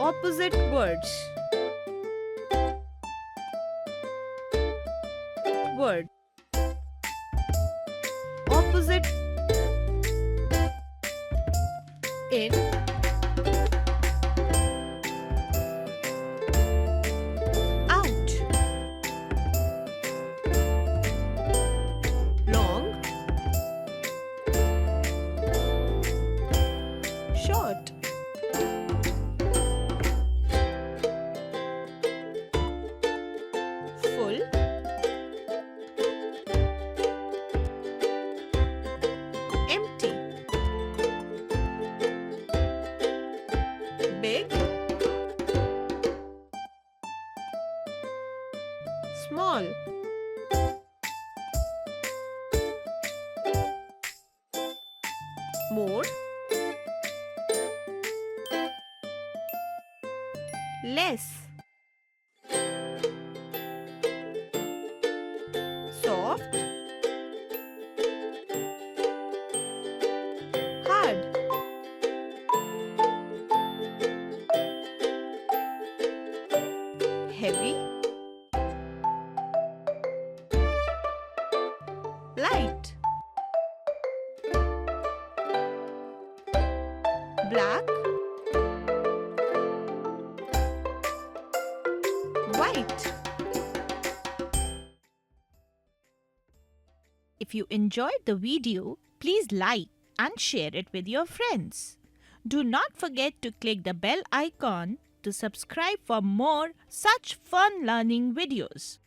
Opposite words. Word. Opposite. In. Out. Long. Short. Full. Empty. Big. Small. More. Less. Soft. Hard. Heavy. Light. Black. White. If you enjoyed the video, please like and share it with your friends. Do not forget to click the bell icon to subscribe for more such fun learning videos.